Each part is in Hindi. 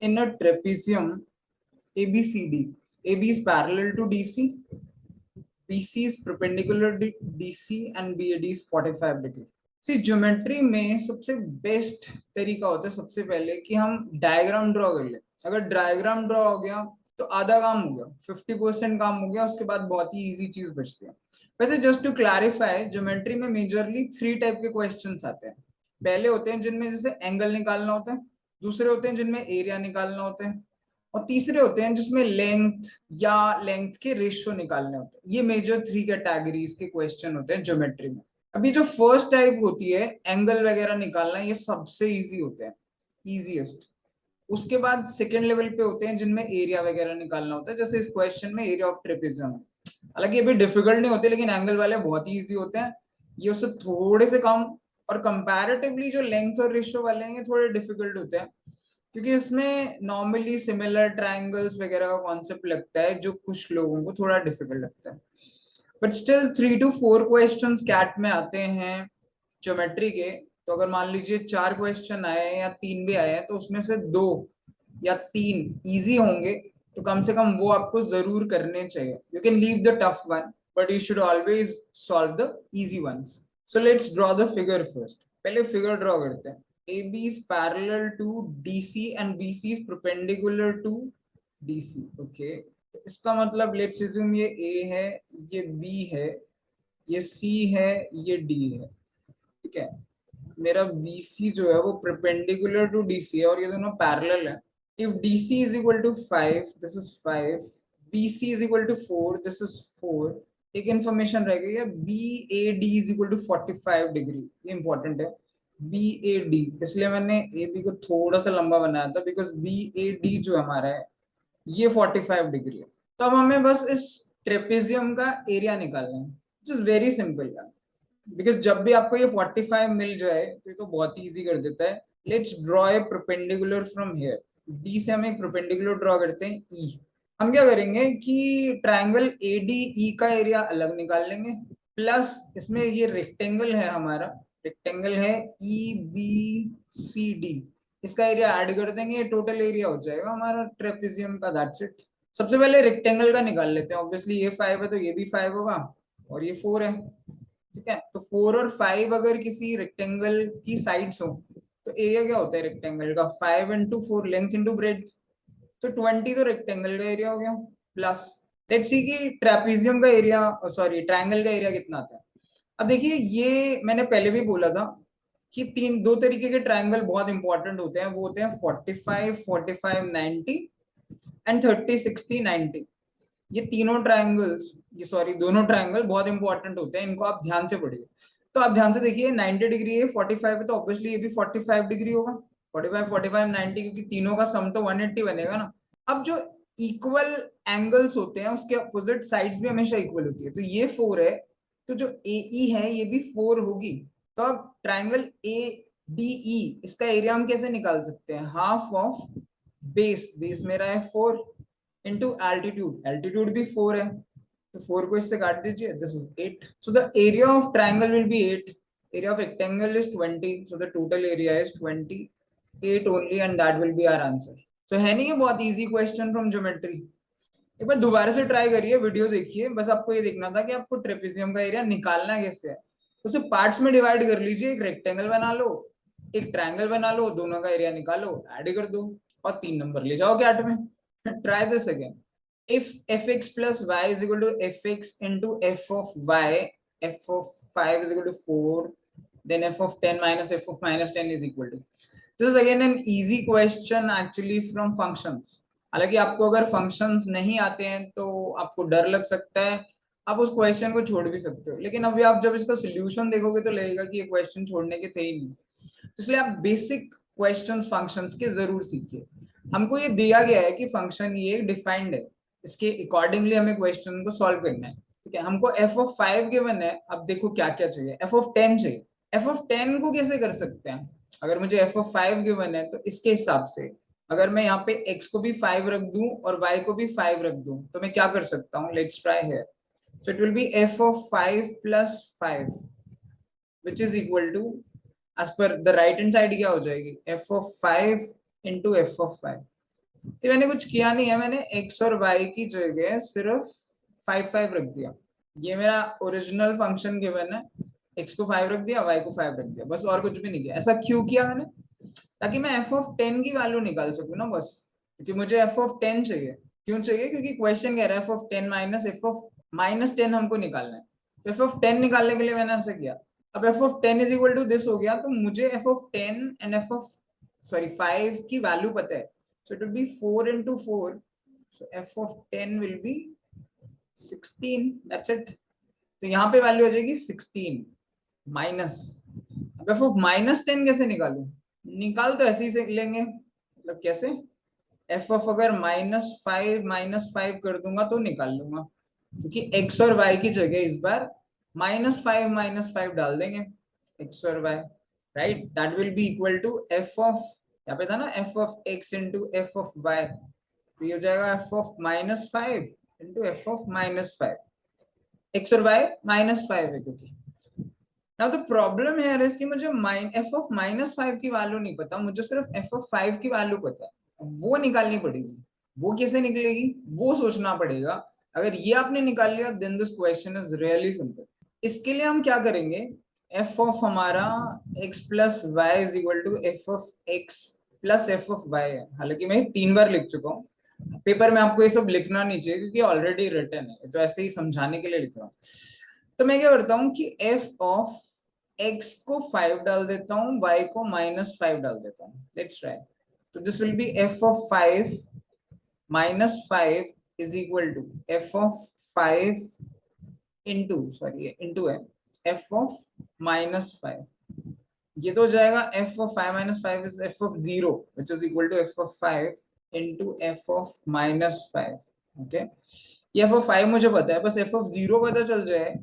in a trapezium ABCD, AB is parallel to DC, BC is perpendicular to DC and BAD is 45 degree. C geometry में सबसे बेस्ट तरीका होता है सबसे पहले कि हम डायग्राम ड्रॉ कर ले। अगर डायग्राम ड्रॉ हो गया तो आधा काम हो गया, 50% काम हो गया, उसके बाद बहुत ही इजी चीज बचती है। वैसे जस्ट टू क्लैरिफाई, ज्योमेट्री में मेजरली 3 टाइप के क्वेश्चंस आते हैं। पहले होते हैं जिनमें जैसे एंगल निकालना होता है, दूसरे होते हैं जिनमें एरिया निकालना होता है, और तीसरे होते हैं जिसमें लेंथ या लेंथ के रेशियो निकालने होते हैं। ये मेजर 3 कैटेगरीज के क्वेश्चन होते हैं ज्योमेट्री में। अभी जो फर्स्ट टाइप होती है एंगल वगैरह निकालना, ये सबसे इजी होते हैं, इजीएस्ट। उसके बाद सेकेंड लेवल पे होते हैं जिनमें एरिया वगैरह निकालना होता है, जैसे इस क्वेश्चन में एरिया ऑफ ट्रेपेजियम है। हालांकि ये भी डिफिकल्ट नहीं होते, लेकिन एंगल वाले बहुत ही इजी होते हैं, ये उससे थोड़े से कम। और कंपैरेटिवली जो लेंथ और रेशियो वाले हैं थोड़े डिफिकल्ट होते हैं, क्योंकि इसमें नॉर्मली सिमिलर ट्रायंगल्स वगैरह का कॉन्सेप्ट लगता है, जो कुछ लोगों को थोड़ा डिफिकल्ट लगता है। But still 3 to 4 questions CAT में आते हैं ज्योमेट्री के। तो अगर मान लीजिए 4 क्वेश्चन आए या 3 भी आए हैं, तो उसमें से 2 या 3 इजी होंगे, तो कम से कम वो आपको जरूर करने चाहिए। You can leave the tough one, but you should always solve the easy ones. So let's draw the figure first. पहले फिगर ड्रॉ करते हैं। AB is parallel to DC and BC is perpendicular to DC. Okay. इसका मतलब लेट्स अज्यूम ये A है, ये B है, ये C है, ये D है। ठीक है, मेरा BC जो है वो परपेंडिकुलर टू DC है और ये दोनों पैरेलल है। If DC is equal to 5, this is 5, BC is equal to 4, this is 4। एक इंफॉर्मेशन रह गई है, BAD is equal to 45 degree, ये इंपॉर्टेंट है। BAD, इसलिए मैंने AB को थोड़ा सा लंबा बनाया था, बिकॉज BAD जो हमारा है ये 45 डिग्री है। तो अब हमें बस इस ट्रेपेजियम का एरिया निकालना है, विच इज वेरी सिंपल यार, बिकॉज जब भी आपको ये 45 मिल जाए तो ये तो बहुत ही इजी कर देता है। Let's draw a perpendicular from here. D से हम एक परपेंडिकुलर ड्रॉ करते हैं, ई। हम क्या करेंगे कि ट्राइंगल ADE का एरिया अलग निकाल लेंगे, प्लस इसमें ये रेक्टेंगल है हमारा, रेक्टेंगल है EBCD, इसका एरिया ऐड कर देंगे, टोटल एरिया हो जाएगा हमारा ट्रेपेजियम का। That's it. सबसे पहले रेक्टेंगल का निकाल लेते हैं। ऑब्वियसली ये 5 है तो ये भी 5 होगा, और ये 4 है। ठीक है, तो 4 और 5 अगर किसी रेक्टेंगल की साइड्स हो तो एरिया क्या होता है रेक्टेंगल का? 5 into 4, लेंथ इंटू ब्रेड्थ, तो 20 तो रेक्टेंगल का एरिया हो गया। प्लस लेट्स सी कि ट्रेपेजियम का एरिया, सॉरी ट्रायंगल का एरिया कितना आता है। अब देखिए, ये मैंने पहले भी बोला था कि 2 तरीके के ट्रायंगल बहुत इंपॉर्टेंट होते हैं, वो होते हैं 45 45 90 एंड 30 60 90। ये तीनों ट्रायंगल्स, ये सॉरी दोनों ट्रायंगल बहुत इंपॉर्टेंट होते हैं, इनको आप ध्यान से पढ़िए। तो आप ध्यान से देखिए, 90 डिग्री है, 45 है, तो ऑब्वियसली ये भी 45 डिग्री होगा। 45 45 90, क्योंकि तीनों का सम तो 180 बनेगा ना। अब जो इक्वल एंगल्स होते हैं उसके अपोजिट साइड्स भी हमेशा इक्वल होती है। तो ये 4 है, तो जो AE है ये भी 4 होगी। तो अब ट्राइंगल ADE, इसका एरिया हम कैसे निकाल सकते हैं? हाफ ऑफ बेस, बेस मेरा है 4, इंटू एल्टीट्यूड, एल्टीट्यूड भी 4 है, तो 4 को इससे काट दीजिए, this is 8। So the area of triangle will be 8, area of rectangle is 20, so the total area is 28 only, and that will be our answer. So है नहीं ये बहुत इजी क्वेश्चन फ्रॉम ज्योमेट्री? एक बार दोबारा से ट्राई करिए, वीडियो देखिए, बस आपको ये देखना था कि आपको ट्रेपेजियम का एरिया निकालना कैसे है। तो उसे पार्ट्स में डिवाइड कर लीजिए, एक रेक्टेंगल बना लो, एक ट्रायंगल बना लो, दोनों का एरिया निकालो, ऐड कर दो, और 3 नंबर ले जाओ कैट में। Try this again. If fx plus y is equal to fx into f of y, f of 5 is equal to 4, then f of 10 minus f of minus 10 is equal to. This is again an easy question actually from functions. हालांकि आपको अगर फंक्शंस नहीं आते हैं तो आपको डर लग सकता है, आप उस क्वेश्चन को छोड़ भी सकते हो, लेकिन अभी आप जब इसका सोल्यूशन देखोगे तो लगेगा कि ये क्वेश्चन छोड़ने के थे ही नहीं। इसलिए आप बेसिक क्वेश्चंस फंक्शंस के जरूर सीखिए। हमको ये दिया गया है कि फंक्शन ये डिफाइंड है, इसके अकॉर्डिंगली हमें क्वेश्चन को सॉल्व करना है। ठीक है, हमको f of 5 गिवन है, अब देखो क्या क्या चाहिए। f of 10 चाहिए। f of 10 को कैसे कर सकते हैं? अगर मुझे f of 5 गिवन है तो इसके हिसाब से अगर मैं यहाँ पे x को भी 5 रख दूं और y को भी 5 रख दूं तो मैं क्या कर सकता हूँ? Let's try here. So it will be f of 5 plus 5 which is equal to, as per the right hand side क्या हो जाएगी? f of 5 into f of 5। मैंने कुछ किया नहीं है, मैंने x और y की जगह सिर्फ 5 रख दिया। ये मेरा ओरिजिनल फंक्शन गिवन है, x को 5 रख दिया, y को 5 रख दिया, बस और कुछ भी नहीं किया। ऐसा क्यों किया मैंने? ताकि मैं f(10) की वैल्यू निकाल सकूं ना बस, क्योंकि मुझे f(10) चाहिए। क्यों चाहिए? क्योंकि क्वेश्चन कह रहा है f(10) माइनस f(-10) हमको निकालना है। तो f(10) निकालने के लिए मैंने ऐसा किया। अब f(10) is equal to this हो गया, तो मुझे f(10) एंड सॉरी 5 की वैल्यू पता है। So it will be 4 into 4, so f(10) will be 16, that's it। तो यहाँ पे वैल्यू आ जाएगी 16 माइनस। अब f(-10) कैसे निकालू? निकाल तो ऐसे ही से लेंगे, मतलब कैसे? f अगर -5 कर दूंगा तो निकाल लूंगा, क्योंकि x और y की जगह इस बार -5 डाल देंगे, x और y, right? That will be equal to f of, यहाँ पे था ना f of x into f of y, तो ये हो जाएगा f of -5 into f of -5। x और y -5 है क्योंकि। नाउ द प्रॉब्लम है इसकी, मुझे f ऑफ -5 की वैल्यू नहीं पता, मुझे सिर्फ f ऑफ 5 की वैल्यू पता है। वो निकालनी पड़ेगी। वो कैसे निकलेगी वो सोचना पड़ेगा। अगर ये आपने निकाल लिया then this question is really simple. इसके लिए हम क्या करेंगे, f ऑफ हमारा x plus y is equal to f of x plus f of y है। हालांकि मैं 3 बार लिख चुका हूँ, पेपर में आपको ये सब लिखना नहीं चाहिए क्योंकि ऑलरेडी रिटन है, तो ऐसे ही समझाने के लिए लिख रहा हूँ। तो मैं क्या करता हूँ कि f ऑफ x को 5 डाल देता हूँ, y को -5 डाल देता हूँ। Let's try. तो this will be f of 5 -5 is equal to f of 5 into, sorry into है, f ऑफ -5। ये तो हो जाएगा f of 5 -5 is f of 0 which is equal to f of 5 into f of -5। Okay, ये f ऑफ 5 मुझे पता है, बस f ऑफ 0 पता चल जाए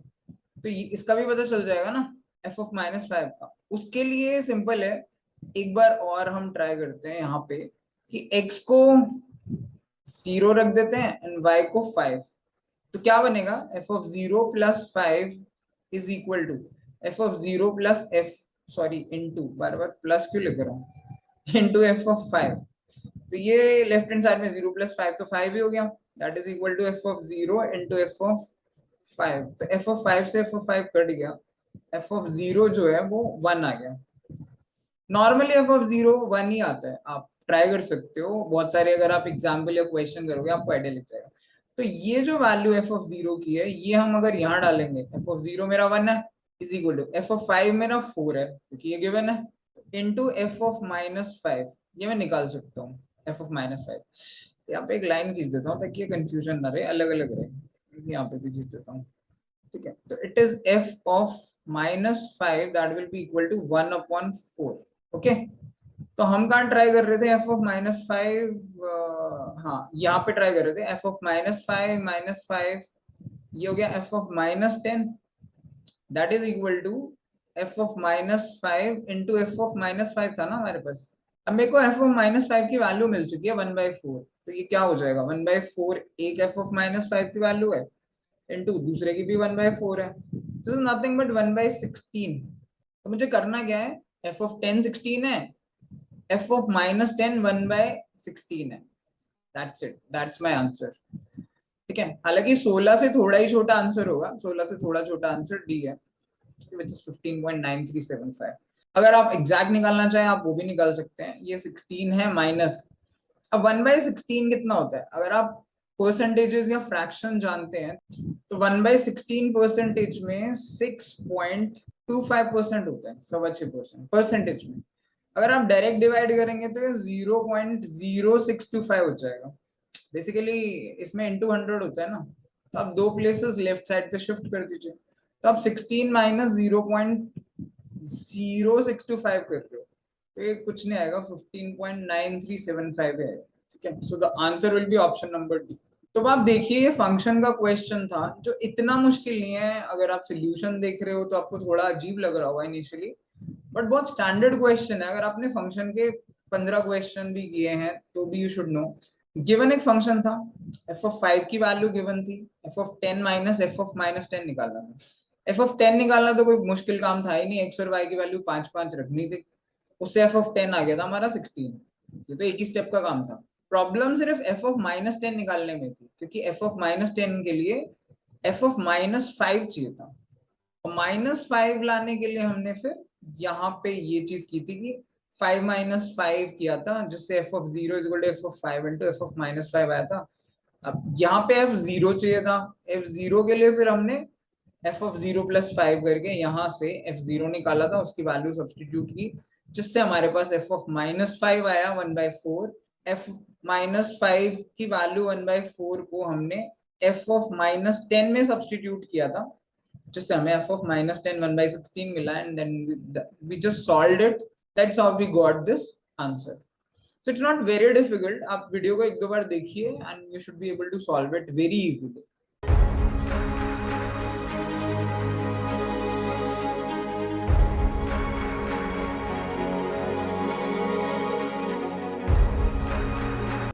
तो इसका भी पता चल जाएगा ना, f ऑफ -5 का। उसके लिए सिंपल है, एक बार और हम ट्राई करते हैं यहाँ पे कि x को 0 रख देते हैं एंड y को 5। तो क्या बनेगा, f of 0 plus 5 is equal to f of 0 plus f, sorry into, बार बार प्लस क्यों लिख रहा हूँ, इनटू f ऑफ 5। तो ये लेफ्ट हैंड साइड में 0 प्लस 5 तो 5 ही हो गया, that is equal to f of 0 into f of 5। तो f ऑफ 5 से f ऑफ 5 कट गया, f ऑफ 0 जो है वो 1 आ गया। नॉर्मली f ऑफ 0 1 ही आता है, आप ट्राई कर सकते हो बहुत सारे, अगर आप एग्जाम्पल या क्वेश्चन करोगे आपको आइडिया लग जाएगा। तो ये जो वैल्यू f ऑफ 0 की है, ये हम अगर यहाँ डालेंगे, f ऑफ 0 मेरा 1 है is equal to f of 5 मेरा 4 है क्योंकि ये गिवन है, इनटू f ऑफ -5, ये मैं निकाल सकता हूँ f ऑफ -5। यहाँ पे एक लाइन खींच देता हूँ ताकि ये कंफ्यूजन ना रहे, अलग अलग रहे, यहाँ पे भी खींच देता हूँ, ठीक है। तो it is f of -5 that will be equal to 1/4। Okay, तो हम कहाँ ट्राई कर रहे थे f ऑफ -5, हाँ यहाँ पे ट्राई कर रहे थे f ऑफ -5, ये हो गया f of -10, that is equal to f of -5 into f of -5 था ना हमारे पास। अब मेरे को f ऑफ -5 की वैल्यू मिल चुकी है 1/4, तो ये क्या हो जाएगा 1/4, एक f ऑफ -5 की वैल्यू है इंटू दूसरे की भी 1/4 है, दिस इज नथिंग बट 1/16। तो मुझे करना क्या है, f ऑफ 10 16 है, f ऑफ -10 1/16 है, that's it, that's my answer. ठीक है, हालांकि 16 से थोड़ा ही छोटा आंसर होगा, 16 से थोड़ा छोटा आंसर डी है, which is 15.9375। अगर आप एग्जैक्ट निकालना चाहें आप वो भी निकाल सकते हैं। ये 16 है माइनस, अब 1/16 कितना होता है, अगर आप परसेंटेजेस या फ्रैक्शन जानते हैं तो 1/16 परसेंटेज में 6.25% होता है, 6.25% परसेंटेज में। अगर आप डायरेक्ट डिवाइड करेंगे तो 0.0625 हो जाएगा। बेसिकली इसमें इंटू 100 होता है ना, तो आप दो प्लेसेस लेफ्ट साइड पे शिफ्ट कर दीजिए, तो आप 16 माइनस 0.0625 कर रहे हो, तो ये कुछ नहीं आएगा, 15.9375 है। ठीक है, so the answer will be option number D. तो आप देखिए ये फंक्शन का क्वेश्चन था जो इतना मुश्किल नहीं है, अगर आप सोल्यूशन देख रहे हो तो आपको थोड़ा अजीब लग रहा होगा इनिशियली, बट बहुत स्टैंडर्ड क्वेश्चन है। अगर आपने फंक्शन के 15 क्वेश्चन भी किए हैं तो भी यू शुड नो। गिवन एक फंक्शन था, f ऑफ 5 की वैल्यू गिवन थी, f of 10 minus f of -10 निकालना था। f ऑफ 10 निकालना तो कोई मुश्किल काम था ही नहीं, x और y की वैल्यू 5 5 रखनी थी, उससे f ऑफ 10 आ गया था हमारा 16। ये तो एक ही स्टेप का काम था। प्रॉब्लम सिर्फ एफ ऑफ -10 निकालने में थी, क्योंकि एफ ऑफ -10 के लिए एफ ऑफ -5 चाहिए था। -5 लाने के लिए हमने फिर यहाँ पे ये चीज की थी कि 5 - 5 किया था, जिससे f of 0 is equal to f of 5 into f of -5 आया था। अब यहाँ पे f0 चाहिए था, f0 के लिए फिर हमने एफ ऑफ 0 + 5 करके यहाँ से f0 निकाला था, उसकी वैल्यू सब्स्टिट्यूट की, जिससे हमारे पास एफ ऑफ -5 आया 1/4। एफ -5 की वैल्यू 1/4 को हमने एफ ऑफ -10 में सब्स्टिट्यूट किया था, जिससे हमें f of -10 1/16 मिला, and then we just solved it. That's how we got this answer. So it's not very difficult. आप वीडियो को 1-2 बार देखिए and you should be able to solve it very easily.